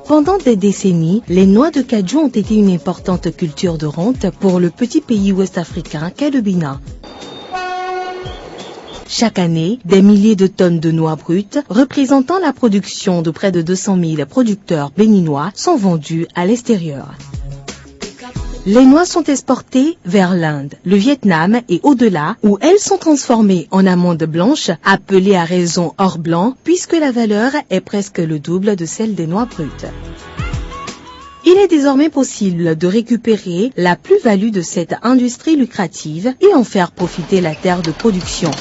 Pendant des décennies, les noix de cajou ont été une importante culture de rente pour le petit pays ouest-africain qu'est le Bénin. Chaque année, des milliers de tonnes de noix brutes, représentant la production de près de 200 000 producteurs béninois, sont vendues à l'extérieur. Les noix sont exportées vers l'Inde, le Vietnam et au-delà, où elles sont transformées en amandes blanches, appelées à raison or blanc, puisque la valeur est presque le double de celle des noix brutes. Il est désormais possible de récupérer la plus-value de cette industrie lucrative et en faire profiter la terre de production.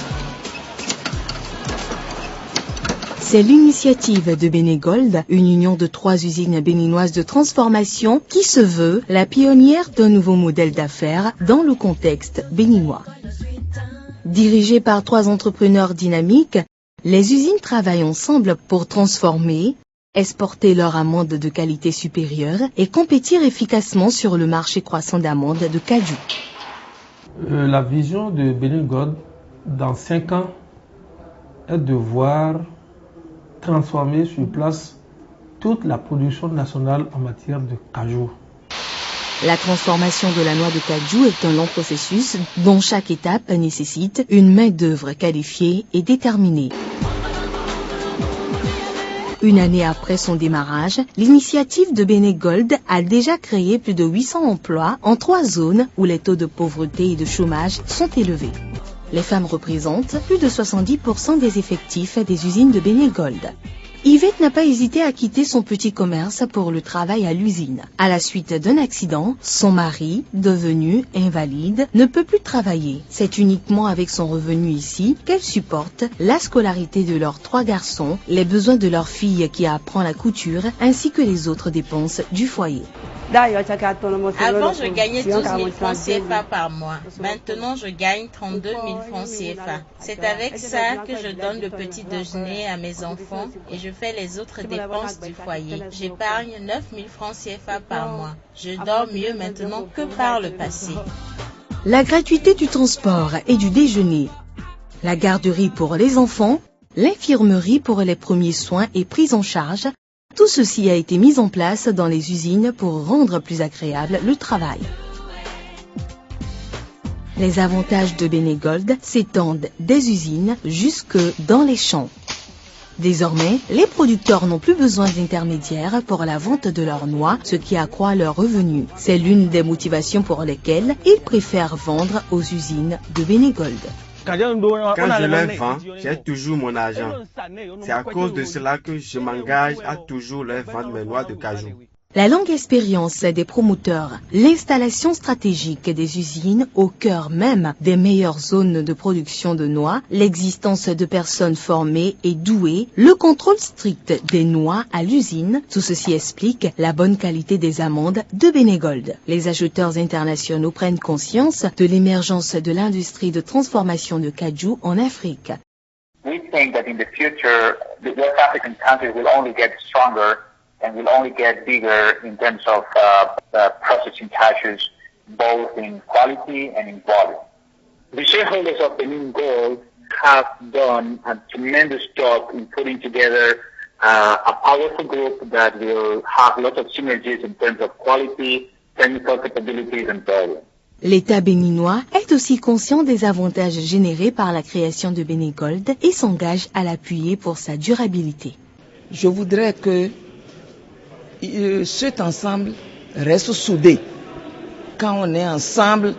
C'est l'initiative de Bénégold, une union de 3 usines béninoises de transformation qui se veut la pionnière d'un nouveau modèle d'affaires dans le contexte béninois. Dirigées par 3 entrepreneurs dynamiques, les usines travaillent ensemble pour transformer, exporter leurs amandes de qualité supérieure et compétir efficacement sur le marché croissant d'amandes de cajou. La vision de Bénégold dans 5 ans est de voir transformer sur place toute la production nationale en matière de cajou. La transformation de la noix de cajou est un long processus dont chaque étape nécessite une main-d'œuvre qualifiée et déterminée. Une année après son démarrage, l'initiative de Bénégold a déjà créé plus de 800 emplois en 3 zones où les taux de pauvreté et de chômage sont élevés. Les femmes représentent plus de 70% des effectifs des usines de Bénégold. Yvette n'a pas hésité à quitter son petit commerce pour le travail à l'usine. À la suite d'un accident, son mari, devenu invalide, ne peut plus travailler. C'est uniquement avec son revenu ici qu'elle supporte la scolarité de leurs 3 garçons, les besoins de leur fille qui apprend la couture, ainsi que les autres dépenses du foyer. Avant, je gagnais 12 000 francs CFA par mois. Maintenant, je gagne 32 000 francs CFA. C'est avec ça que je donne le petit déjeuner à mes enfants et je fais les autres dépenses du foyer. J'épargne 9 000 francs CFA par mois. Je dors mieux maintenant que par le passé. La gratuité du transport et du déjeuner, la garderie pour les enfants, l'infirmerie pour les premiers soins et prise en charge, tout ceci a été mis en place dans les usines pour rendre plus agréable le travail. Les avantages de Bénégold s'étendent des usines jusque dans les champs. Désormais, les producteurs n'ont plus besoin d'intermédiaires pour la vente de leurs noix, ce qui accroît leurs revenus. C'est l'une des motivations pour lesquelles ils préfèrent vendre aux usines de Bénégold. Quand je les vends, j'ai toujours mon argent. C'est à cause de cela que je m'engage à toujours leur vendre mes noix de cajou. La longue expérience des promoteurs, l'installation stratégique des usines au cœur même des meilleures zones de production de noix, l'existence de personnes formées et douées, le contrôle strict des noix à l'usine, tout ceci explique la bonne qualité des amandes de Bénégold. Les acheteurs internationaux prennent conscience de l'émergence de l'industrie de transformation de cajou en Afrique. We think that in the future, the West African countries will only get stronger and will only get bigger in terms of processing cashews, both in quality and in volume. The shareholders of Bénégold have done a tremendous job in putting together a powerful group that will have lots of synergies in terms of quality, technical capabilities and volume. L'État béninois est aussi conscient des avantages générés par la création de Bénégold et s'engage à l'appuyer pour sa durabilité. Je voudrais que cet ensemble reste soudé. Quand on est ensemble,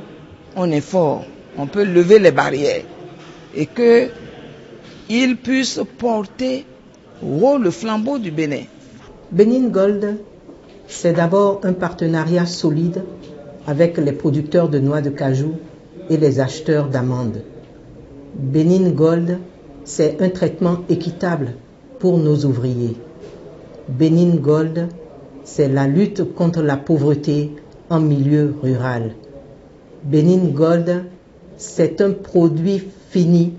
on est fort. On peut lever les barrières. Et qu'ils puissent porter haut le flambeau du Bénin. Bénégold, c'est d'abord un partenariat solide avec les producteurs de noix de cajou et les acheteurs d'amandes. Bénégold, c'est un traitement équitable pour nos ouvriers. Bénégold, c'est la lutte contre la pauvreté en milieu rural. Bénégold, c'est un produit fini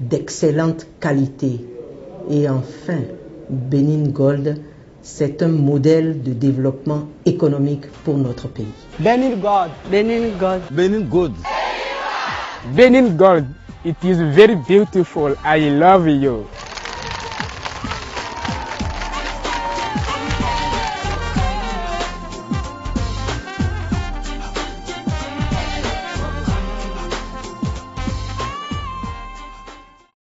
d'excellente qualité. Et enfin, Bénégold, C'est un modèle de développement économique pour notre pays. Benin Gold. Benin Gold. Benin Gold. Benin Gold. It is very beautiful. I love you.